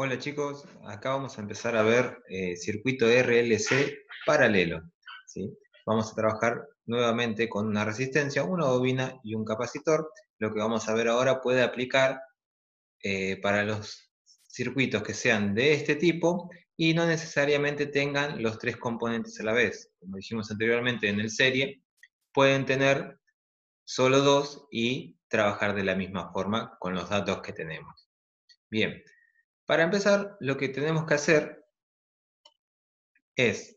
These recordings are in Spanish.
Hola chicos, acá vamos a empezar a ver circuito RLC paralelo, ¿sí? Vamos a trabajar nuevamente con una resistencia, una bobina y un capacitor. Lo que vamos a ver ahora puede aplicar para los circuitos que sean de este tipo y no necesariamente tengan los tres componentes a la vez. Como dijimos anteriormente en el serie, pueden tener solo dos y trabajar de la misma forma con los datos que tenemos. Bien. Para empezar, lo que tenemos que hacer es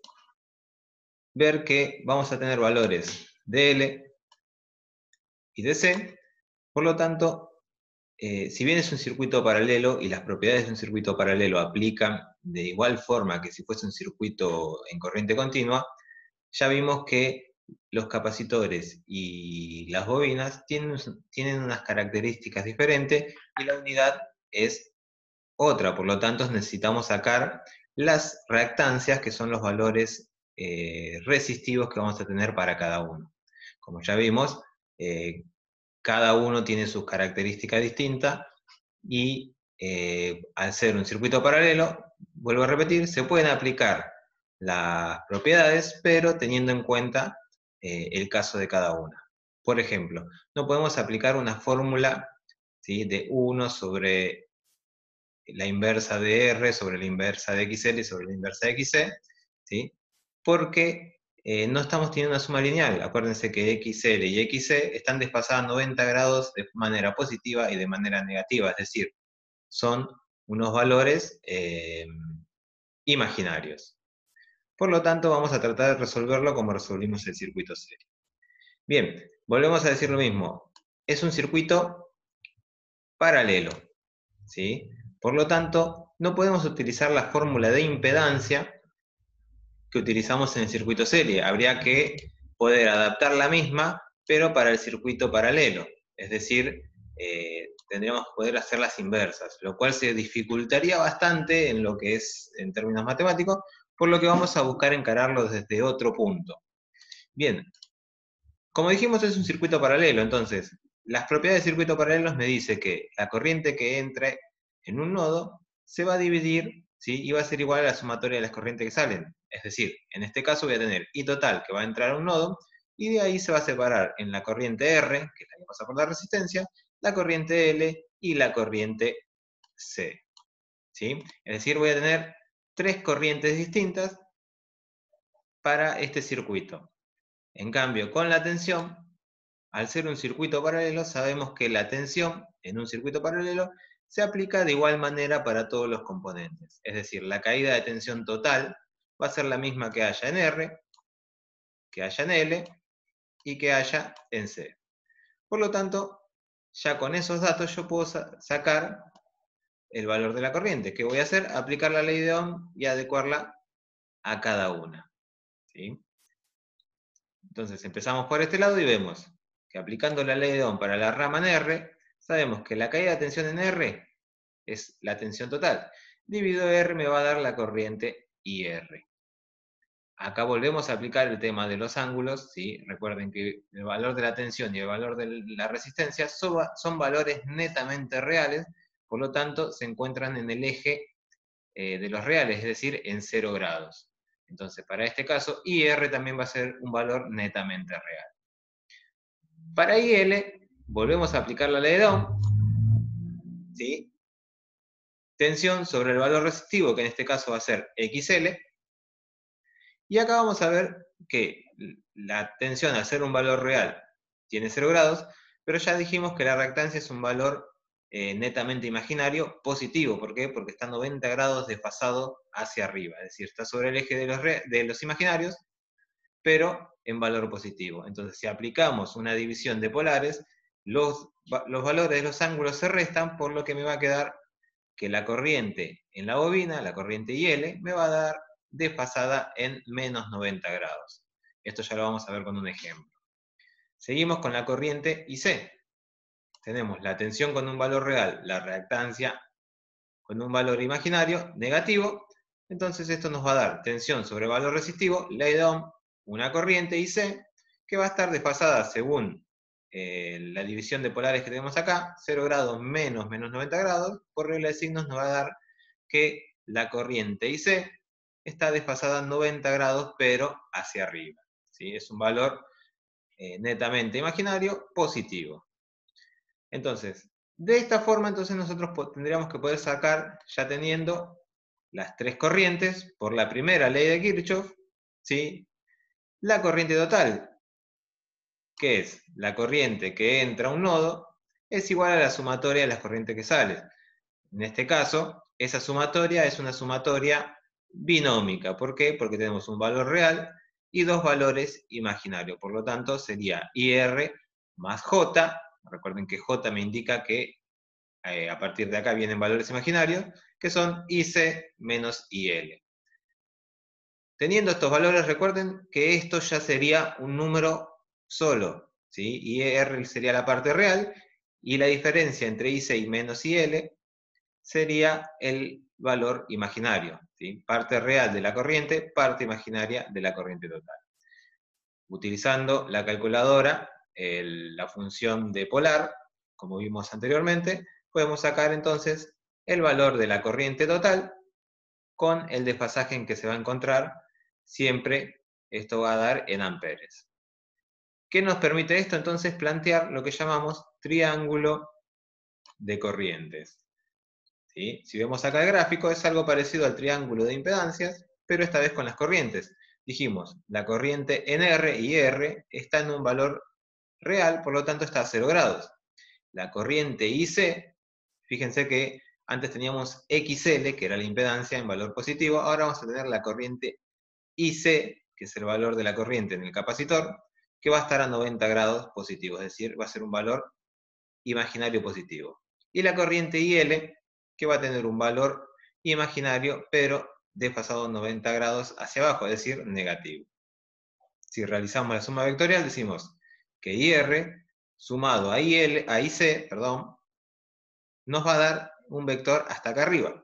ver que vamos a tener valores de L y de C, por lo tanto, si bien es un circuito paralelo y las propiedades de un circuito paralelo aplican de igual forma que si fuese un circuito en corriente continua, ya vimos que los capacitores y las bobinas tienen unas características diferentes y la unidad es otra, por lo tanto necesitamos sacar las reactancias, que son los valores resistivos que vamos a tener para cada uno. Como ya vimos, cada uno tiene sus características distintas y al ser un circuito paralelo, vuelvo a repetir, se pueden aplicar las propiedades, pero teniendo en cuenta el caso de cada una. Por ejemplo, no podemos aplicar una fórmula, ¿sí?, de 1 sobre la inversa de R sobre la inversa de XL y sobre la inversa de XC, ¿sí? Porque no estamos teniendo una suma lineal. Acuérdense que XL y XC están desfasadas 90 grados de manera positiva y de manera negativa, es decir, son unos valores imaginarios. Por lo tanto, vamos a tratar de resolverlo como resolvimos el circuito serie. Bien, volvemos a decir lo mismo. Es un circuito paralelo, ¿sí? Por lo tanto, no podemos utilizar la fórmula de impedancia que utilizamos en el circuito serie. Habría que poder adaptar la misma, pero para el circuito paralelo. Es decir, tendríamos que poder hacer las inversas, lo cual se dificultaría bastante en lo que es en términos matemáticos, por lo que vamos a buscar encararlo desde otro punto. Bien, como dijimos, es un circuito paralelo, entonces, las propiedades de circuito paralelo me dice que la corriente que entre en un nodo se va a dividir, ¿sí?, y va a ser igual a la sumatoria de las corrientes que salen. Es decir, en este caso voy a tener I total que va a entrar a un nodo, y de ahí se va a separar en la corriente R, que es la que pasa por la resistencia, la corriente L y la corriente C, ¿sí? Es decir, voy a tener tres corrientes distintas para este circuito. En cambio, con la tensión, al ser un circuito paralelo, sabemos que la tensión en un circuito paralelo se aplica de igual manera para todos los componentes. Es decir, la caída de tensión total va a ser la misma que haya en R, que haya en L y que haya en C. Por lo tanto, ya con esos datos yo puedo sacar el valor de la corriente. ¿Qué voy a hacer? Aplicar la ley de Ohm y adecuarla a cada una, ¿sí? Entonces empezamos por este lado y vemos que aplicando la ley de Ohm para la rama en R, sabemos que la caída de tensión en R es la tensión total. Dividido R me va a dar la corriente IR. Acá volvemos a aplicar el tema de los ángulos, ¿sí? Recuerden que el valor de la tensión y el valor de la resistencia son valores netamente reales, por lo tanto se encuentran en el eje de los reales, es decir, en 0 grados. Entonces, para este caso, IR también va a ser un valor netamente real. Para IL, volvemos a aplicar la ley de Ohm, ¿sí? Tensión sobre el valor resistivo, que en este caso va a ser XL, y acá vamos a ver que la tensión al ser un valor real tiene 0 grados, pero ya dijimos que la reactancia es un valor netamente imaginario, positivo. ¿Por qué? Porque está 90 grados desfasado hacia arriba, es decir, está sobre el eje de los imaginarios, pero en valor positivo. Entonces, si aplicamos una división de polares, los valores de los ángulos se restan, por lo que me va a quedar que la corriente en la bobina, la corriente IL, me va a dar desfasada en menos 90 grados. Esto ya lo vamos a ver con un ejemplo. Seguimos con la corriente IC. Tenemos la tensión con un valor real, la reactancia con un valor imaginario, negativo. Entonces esto nos va a dar tensión sobre valor resistivo, ley de Ohm, una corriente IC, que va a estar desfasada según la división de polares que tenemos acá, 0 grados menos 90 grados, por regla de signos nos va a dar que la corriente IC está desfasada 90 grados, pero hacia arriba, ¿sí? Es un valor netamente imaginario positivo. Entonces, de esta forma, entonces nosotros tendríamos que poder sacar, ya teniendo las tres corrientes, por la primera ley de Kirchhoff, ¿sí? La corriente total, que es la corriente que entra a un nodo, es igual a la sumatoria de las corrientes que salen. En este caso, esa sumatoria es una sumatoria binómica. ¿Por qué? Porque tenemos un valor real y dos valores imaginarios. Por lo tanto, sería IR más J. Recuerden que J me indica que a partir de acá vienen valores imaginarios, que son IC menos IL. Teniendo estos valores, recuerden que esto ya sería un número solo, ¿sí? IR sería la parte real, y la diferencia entre IC y menos IL sería el valor imaginario, ¿sí? Parte real de la corriente, parte imaginaria de la corriente total. Utilizando la calculadora, la función de polar, como vimos anteriormente, podemos sacar entonces el valor de la corriente total con el desfasaje en que se va a encontrar. Siempre esto va a dar en amperes. ¿Qué nos permite esto? Entonces plantear lo que llamamos triángulo de corrientes. ¿Sí? Si vemos acá el gráfico, es algo parecido al triángulo de impedancias, pero esta vez con las corrientes. Dijimos, la corriente en R y R está en un valor real, por lo tanto está a 0 grados. La corriente IC, fíjense que antes teníamos XL, que era la impedancia en valor positivo, ahora vamos a tener la corriente IC, que es el valor de la corriente en el capacitor, que va a estar a 90 grados positivo, es decir, va a ser un valor imaginario positivo. Y la corriente IL, que va a tener un valor imaginario, pero desfasado 90 grados hacia abajo, es decir, negativo. Si realizamos la suma vectorial, decimos que IR sumado a IC, nos va a dar un vector hasta acá arriba.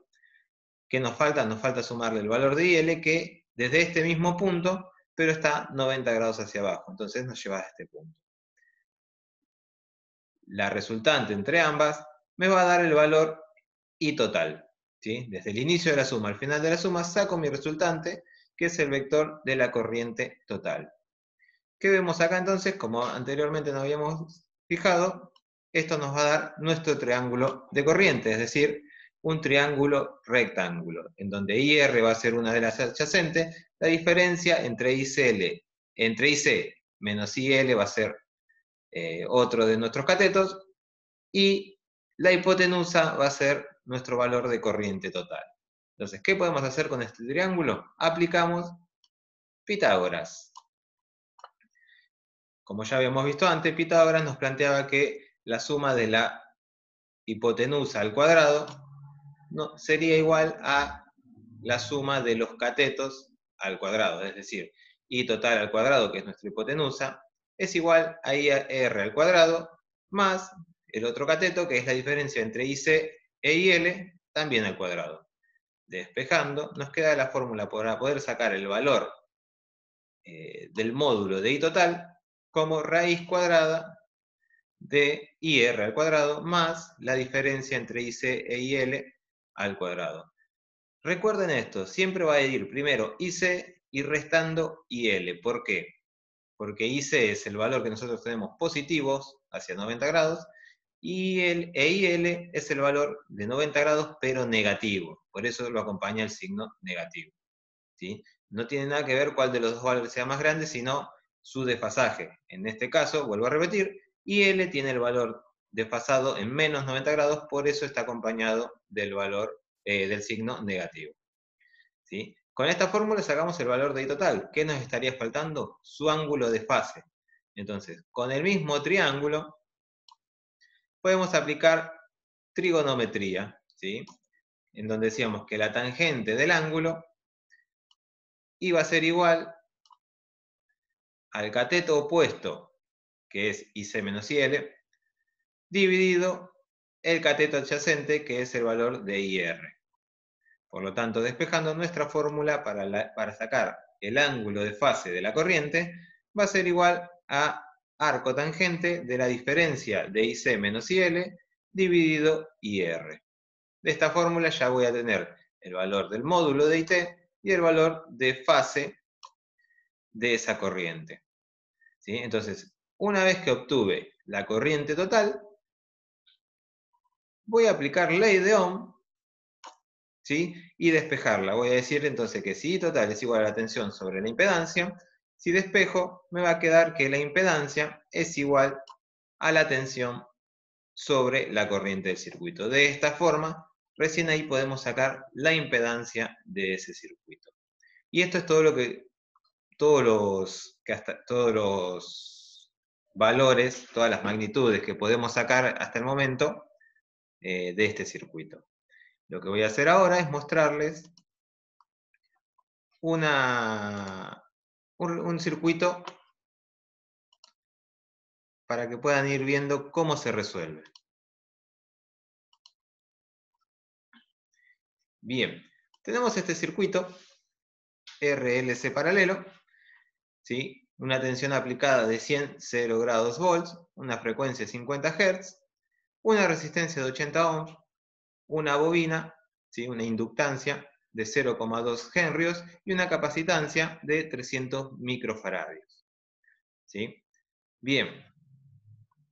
¿Qué nos falta? Nos falta sumarle el valor de IL, que desde este mismo punto, pero está 90 grados hacia abajo. Entonces nos lleva a este punto. La resultante entre ambas me va a dar el valor I total, ¿sí? Desde el inicio de la suma al final de la suma saco mi resultante, que es el vector de la corriente total. ¿Qué vemos acá entonces? Como anteriormente nos habíamos fijado, esto nos va a dar nuestro triángulo de corriente, es decir, un triángulo rectángulo, en donde IR va a ser una de las adyacentes, la diferencia entre IC menos IL va a ser otro de nuestros catetos, y la hipotenusa va a ser nuestro valor de corriente total. Entonces, ¿qué podemos hacer con este triángulo? Aplicamos Pitágoras. Como ya habíamos visto antes, Pitágoras nos planteaba que la suma de la hipotenusa al cuadrado sería igual a la suma de los catetos al cuadrado, es decir, I total al cuadrado, que es nuestra hipotenusa, es igual a IR al cuadrado más el otro cateto, que es la diferencia entre IC e IL, también al cuadrado. Despejando, nos queda la fórmula para poder sacar el valor del módulo de I total como raíz cuadrada de IR al cuadrado más la diferencia entre IC e IL al cuadrado. Recuerden esto, siempre va a ir primero IC y restando IL. ¿Por qué? Porque IC es el valor que nosotros tenemos positivos hacia 90 grados y el IL es el valor de 90 grados pero negativo. Por eso lo acompaña el signo negativo. ¿Sí? No tiene nada que ver cuál de los dos valores sea más grande, sino su desfasaje. En este caso, vuelvo a repetir, IL tiene el valor desfasado en menos 90 grados, por eso está acompañado del valor del signo negativo. ¿Sí? Con esta fórmula sacamos el valor de I total. ¿Qué nos estaría faltando? Su ángulo de fase. Entonces, con el mismo triángulo, podemos aplicar trigonometría, ¿sí? En donde decíamos que la tangente del ángulo iba a ser igual al cateto opuesto, que es IC menos IL, dividido el cateto adyacente, que es el valor de IR. Por lo tanto, despejando nuestra fórmula para sacar el ángulo de fase de la corriente, va a ser igual a arco tangente de la diferencia de IC menos IL dividido IR. De esta fórmula ya voy a tener el valor del módulo de IT y el valor de fase de esa corriente. ¿Sí? Entonces, una vez que obtuve la corriente total, voy a aplicar ley de Ohm, ¿sí? Y despejarla. Voy a decir entonces que si I total es igual a la tensión sobre la impedancia, si despejo, me va a quedar que la impedancia es igual a la tensión sobre la corriente del circuito. De esta forma, recién ahí podemos sacar la impedancia de ese circuito. Y esto es todo lo que, todos los valores, todas las magnitudes que podemos sacar hasta el momento de este circuito. Lo que voy a hacer ahora es mostrarles un circuito para que puedan ir viendo cómo se resuelve. Bien, tenemos este circuito RLC paralelo, ¿sí? Una tensión aplicada de 100 0 grados volts, una frecuencia de 50 Hz, una resistencia de 80 ohms, una bobina, ¿sí? Una inductancia de 0,2 henrios y una capacitancia de 300 microfaradios. ¿Sí? Bien,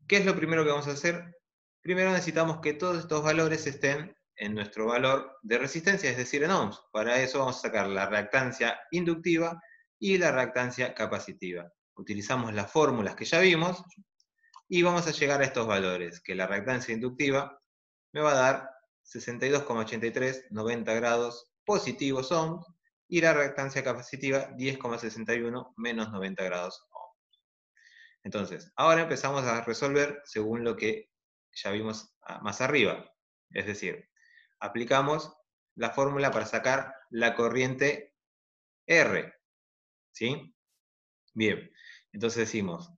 ¿qué es lo primero que vamos a hacer? Primero necesitamos que todos estos valores estén en nuestro valor de resistencia, es decir, en ohms. Para eso vamos a sacar la reactancia inductiva y la reactancia capacitiva. Utilizamos las fórmulas que ya vimos y vamos a llegar a estos valores, que la reactancia inductiva me va a dar 62,83, 90 grados positivos ohms, y la reactancia capacitiva 10,61 menos 90 grados ohms. Entonces, ahora empezamos a resolver según lo que ya vimos más arriba. Es decir, aplicamos la fórmula para sacar la corriente R. ¿Sí? Bien, entonces decimos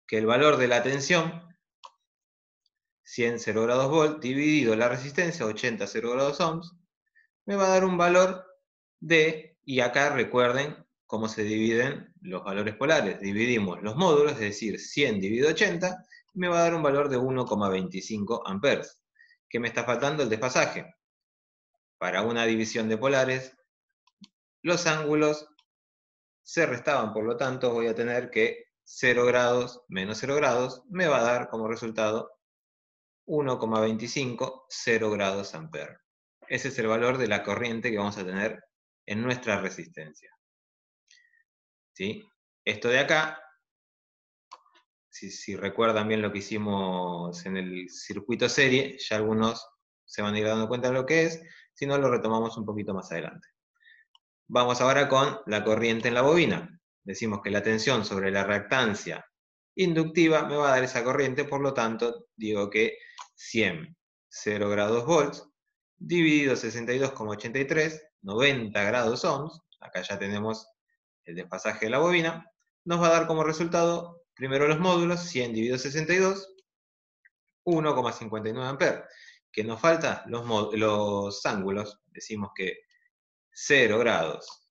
que el valor de la tensión, 100 0 grados volt, dividido la resistencia, 80 0 grados ohms, me va a dar un valor de, y acá recuerden cómo se dividen los valores polares. Dividimos los módulos, es decir, 100 dividido 80, y me va a dar un valor de 1,25 amperes. ¿Qué me está faltando? El desfasaje. Para una división de polares, los ángulos se restaban, por lo tanto voy a tener que 0 grados menos 0 grados me va a dar como resultado 1,25 0 grados amperes. Ese es el valor de la corriente que vamos a tener en nuestra resistencia. ¿Sí? Esto de acá, si recuerdan bien lo que hicimos en el circuito serie, ya algunos se van a ir dando cuenta de lo que es, si no lo retomamos un poquito más adelante. Vamos ahora con la corriente en la bobina. Decimos que la tensión sobre la reactancia inductiva me va a dar esa corriente, por lo tanto, digo que 100 0 grados volts dividido 62,83, 90 grados ohms, acá ya tenemos el desfasaje de la bobina, nos va a dar como resultado, primero los módulos, 100 dividido 62, 1,59 amperes. ¿Qué nos falta? Los ángulos. Decimos que 0 grados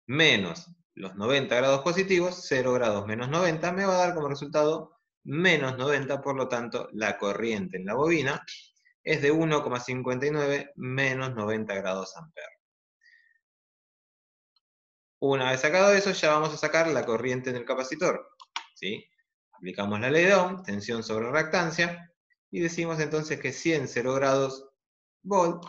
menos los 90 grados positivos, 0 grados menos 90, me va a dar como resultado menos 90, por lo tanto, la corriente en la bobina es de 1,59 menos 90 grados amperes. Una vez sacado eso, ya vamos a sacar la corriente en el capacitor. ¿Sí? Aplicamos la ley de Ohm, tensión sobre reactancia, y decimos entonces que 100 0 grados volt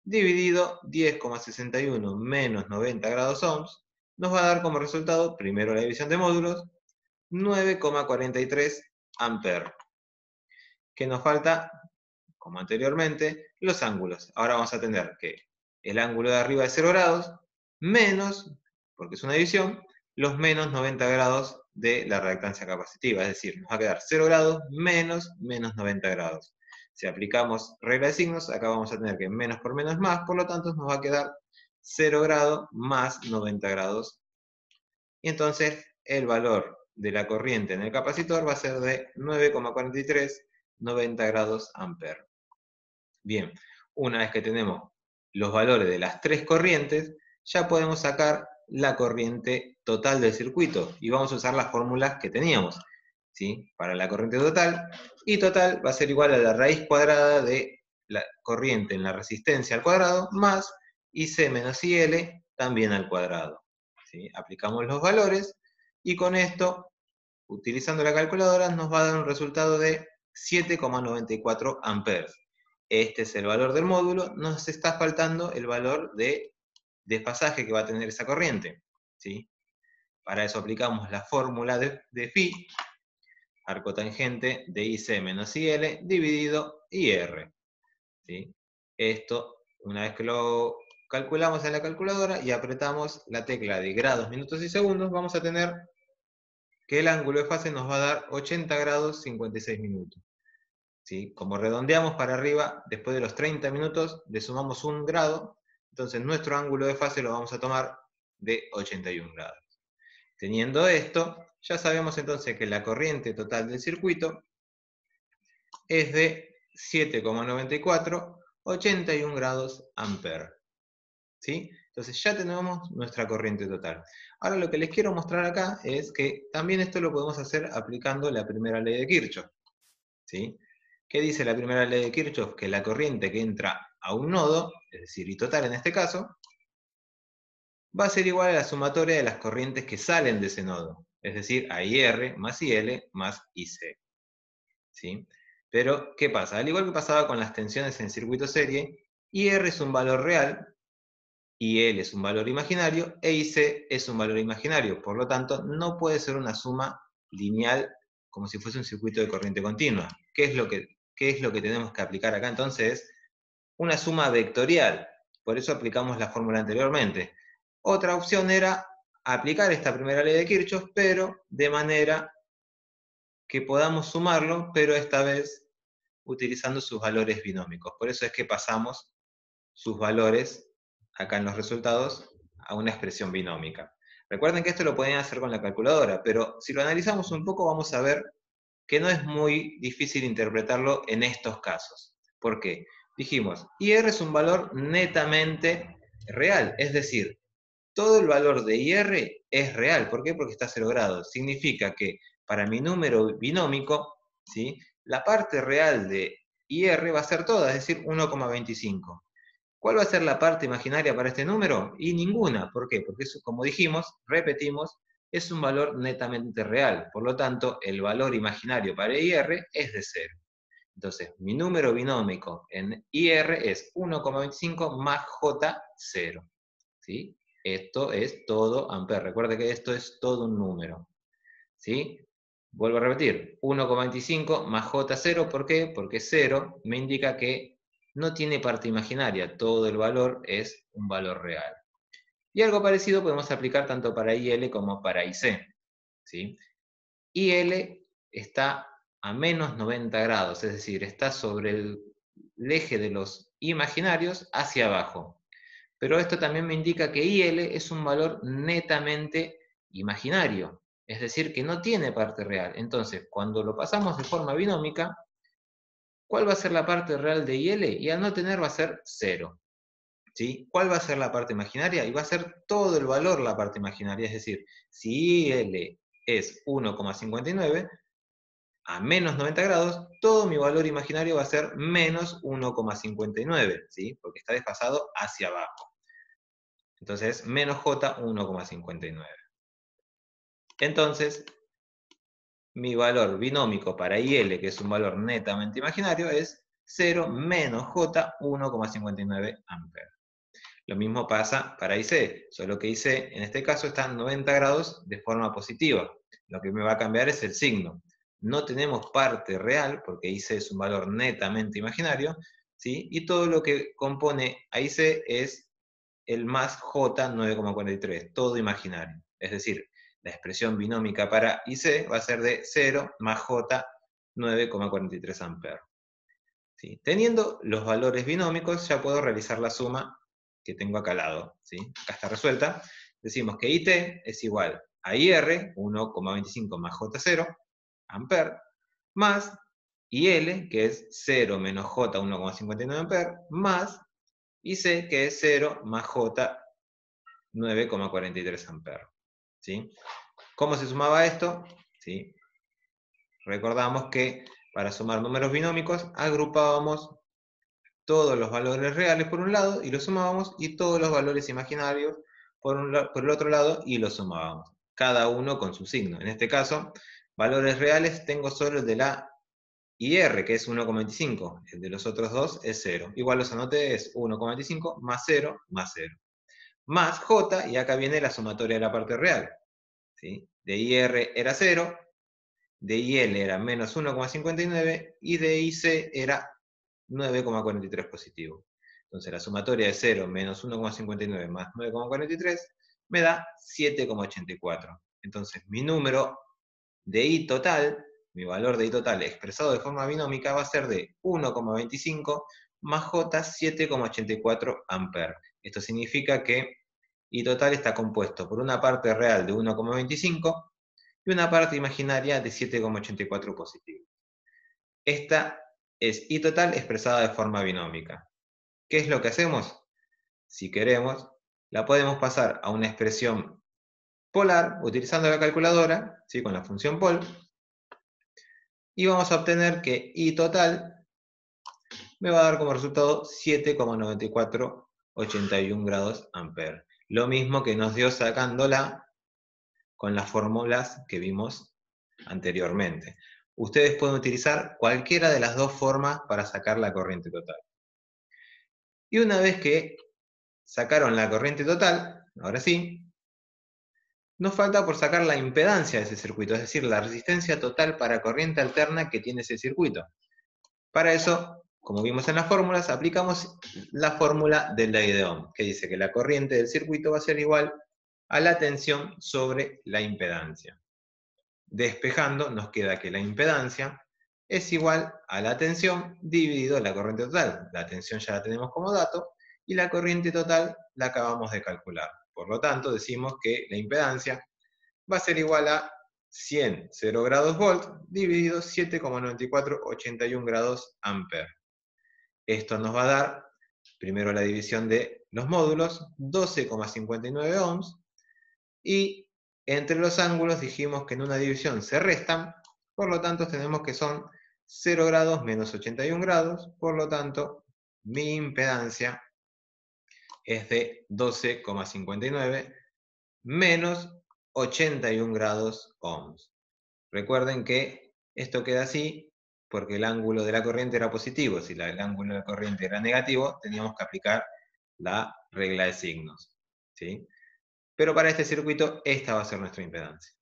dividido 10,61 menos 90 grados ohms nos va a dar como resultado, primero la división de módulos, 9,43 amperes. ¿Qué nos falta? Como anteriormente, los ángulos. Ahora vamos a tener que el ángulo de arriba es 0 grados, menos, porque es una división, los menos 90 grados de la reactancia capacitiva. Es decir, nos va a quedar 0 grados menos 90 grados. Si aplicamos regla de signos, acá vamos a tener que menos por menos más, por lo tanto nos va a quedar 0 grados más 90 grados. Y entonces el valor de la corriente en el capacitor va a ser de 9,43 90 grados amperes. Bien, una vez que tenemos los valores de las tres corrientes, ya podemos sacar la corriente total del circuito y vamos a usar las fórmulas que teníamos, ¿sí? Para la corriente total, y total va a ser igual a la raíz cuadrada de la corriente en la resistencia al cuadrado más IC menos IL también al cuadrado. ¿Sí? Aplicamos los valores y con esto, utilizando la calculadora, nos va a dar un resultado de 7,94 amperes. Este es el valor del módulo, nos está faltando el valor de desfasaje que va a tener esa corriente. ¿Sí? Para eso aplicamos la fórmula de phi, arco tangente de IC menos IL, dividido IR. ¿Sí? Esto, una vez que lo calculamos en la calculadora y apretamos la tecla de grados, minutos y segundos, vamos a tener que el ángulo de fase nos va a dar 80 grados 56 minutos. ¿Sí? Como redondeamos para arriba, después de los 30 minutos le sumamos un grado, entonces nuestro ángulo de fase lo vamos a tomar de 81 grados. Teniendo esto, ya sabemos entonces que la corriente total del circuito es de 7,94, 81 grados amperes. ¿Sí? Entonces ya tenemos nuestra corriente total. Ahora lo que les quiero mostrar acá es que también esto lo podemos hacer aplicando la primera ley de Kirchhoff. ¿Sí? ¿Qué dice la primera ley de Kirchhoff? Que la corriente que entra a un nodo, es decir, I total en este caso, va a ser igual a la sumatoria de las corrientes que salen de ese nodo, es decir, a IR más IL más IC. ¿Sí? Pero, ¿qué pasa? Al igual que pasaba con las tensiones en circuito serie, IR es un valor real, IL es un valor imaginario, e IC es un valor imaginario. Por lo tanto, no puede ser una suma lineal como si fuese un circuito de corriente continua. ¿Qué es lo que tenemos que aplicar acá entonces? Una suma vectorial. Por eso aplicamos la fórmula anteriormente. Otra opción era aplicar esta primera ley de Kirchhoff, pero de manera que podamos sumarlo, pero esta vez utilizando sus valores binómicos. Por eso es que pasamos sus valores acá en los resultados a una expresión binómica. Recuerden que esto lo pueden hacer con la calculadora, pero si lo analizamos un poco vamos a ver que no es muy difícil interpretarlo en estos casos. ¿Por qué? Dijimos, IR es un valor netamente real, es decir, todo el valor de IR es real. ¿Por qué? Porque está a 0 grados. Significa que para mi número binómico, ¿sí? La parte real de IR va a ser toda, es decir, 1,25. ¿Cuál va a ser la parte imaginaria para este número? Y ninguna. ¿Por qué? Porque eso, como dijimos, repetimos, es un valor netamente real. Por lo tanto, el valor imaginario para IR es de 0. Entonces, mi número binómico en IR es 1,25 más J0. ¿Sí? Esto es todo amper. Recuerde que esto es todo un número. ¿Sí? Vuelvo a repetir, 1,25 más J0, ¿por qué? Porque 0 me indica que no tiene parte imaginaria, todo el valor es un valor real. Y algo parecido podemos aplicar tanto para IL como para IC. ¿Sí? IL está a menos 90 grados, es decir, está sobre el eje de los imaginarios hacia abajo. Pero esto también me indica que IL es un valor netamente imaginario, es decir, que no tiene parte real. Entonces, cuando lo pasamos de forma binómica, ¿cuál va a ser la parte real de IL? Y al no tener va a ser 0. ¿Sí? ¿Cuál va a ser la parte imaginaria? Y va a ser todo el valor la parte imaginaria, es decir, si IL es 1,59, a menos 90 grados, todo mi valor imaginario va a ser menos 1,59, ¿sí? Porque está desfasado hacia abajo. Entonces, menos J, 1,59. Entonces, mi valor binómico para IL, que es un valor netamente imaginario, es 0 menos J, 1,59 amperes. Lo mismo pasa para IC, solo que IC en este caso está en 90 grados de forma positiva. Lo que me va a cambiar es el signo. No tenemos parte real, porque IC es un valor netamente imaginario, ¿sí? Y todo lo que compone a IC es el más J 9,43, todo imaginario. Es decir, la expresión binómica para IC va a ser de 0 más J 9,43 amperes. ¿Sí? Teniendo los valores binómicos, ya puedo realizar la suma que tengo acá al lado. ¿Sí? Acá está resuelta. Decimos que IT es igual a IR, 1,25 más J0, amper, más IL, que es 0 menos J, 1,59 amper, más IC, que es 0 más J, 9,43 amperes. ¿Sí? ¿Cómo se sumaba esto? ¿Sí? Recordamos que para sumar números binómicos agrupábamos todos los valores reales por un lado y los sumábamos, y todos los valores imaginarios por el otro lado y los sumábamos, cada uno con su signo. En este caso, valores reales tengo solo el de la y R, que es 1,25. El de los otros dos es 0. Igual los anoté, es 1,25 más 0 más 0. Más J, y acá viene la sumatoria de la parte real. ¿Sí? De IR era 0, de IL era menos 1,59 y de IC era 9,43 positivo. Entonces la sumatoria de 0 menos 1,59 más 9,43 me da 7,84. Entonces mi número de I total, mi valor de I total expresado de forma binómica va a ser de 1,25 más J 7,84 amperes. Esto significa que I total está compuesto por una parte real de 1,25 y una parte imaginaria de 7,84 positivo. Esta es I total expresada de forma binómica. ¿Qué es lo que hacemos? Si queremos, la podemos pasar a una expresión polar utilizando la calculadora, ¿sí? Con la función pol, y vamos a obtener que I total me va a dar como resultado 7,9481 grados amperes. Lo mismo que nos dio sacándola con las fórmulas que vimos anteriormente. Ustedes pueden utilizar cualquiera de las dos formas para sacar la corriente total. Y una vez que sacaron la corriente total, ahora sí, nos falta por sacar la impedancia de ese circuito, es decir, la resistencia total para corriente alterna que tiene ese circuito. Para eso, como vimos en las fórmulas, aplicamos la fórmula del ley de Ohm, que dice que la corriente del circuito va a ser igual a la tensión sobre la impedancia. Despejando, nos queda que la impedancia es igual a la tensión dividido la corriente total. La tensión ya la tenemos como dato, y la corriente total la acabamos de calcular. Por lo tanto, decimos que la impedancia va a ser igual a 100 0 grados volt dividido 7,9481 grados amperes. Esto nos va a dar, primero la división de los módulos, 12,59 ohms, y entre los ángulos dijimos que en una división se restan, por lo tanto tenemos que son 0 grados menos 81 grados, por lo tanto mi impedancia es de 12,59 menos 81 grados ohms. Recuerden que esto queda así porque el ángulo de la corriente era positivo. Si el ángulo de la corriente era negativo, teníamos que aplicar la regla de signos, ¿sí? Pero para este circuito, esta va a ser nuestra impedancia.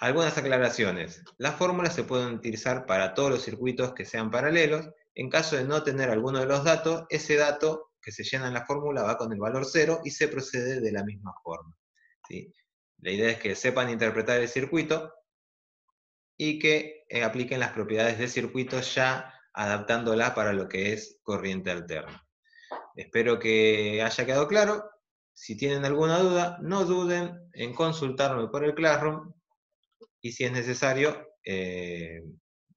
Algunas aclaraciones. Las fórmulas se pueden utilizar para todos los circuitos que sean paralelos. En caso de no tener alguno de los datos, ese dato que se llena en la fórmula va con el valor 0 y se procede de la misma forma, ¿sí? La idea es que sepan interpretar el circuito y que apliquen las propiedades del circuito ya adaptándola para lo que es corriente alterna. Espero que haya quedado claro. Si tienen alguna duda, no duden en consultarme por el Classroom, y si es necesario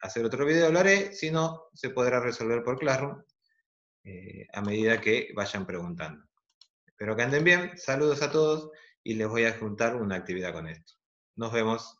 hacer otro video lo haré, si no, se podrá resolver por Classroom a medida que vayan preguntando. Espero que anden bien, saludos a todos, y les voy a juntar una actividad con esto. Nos vemos.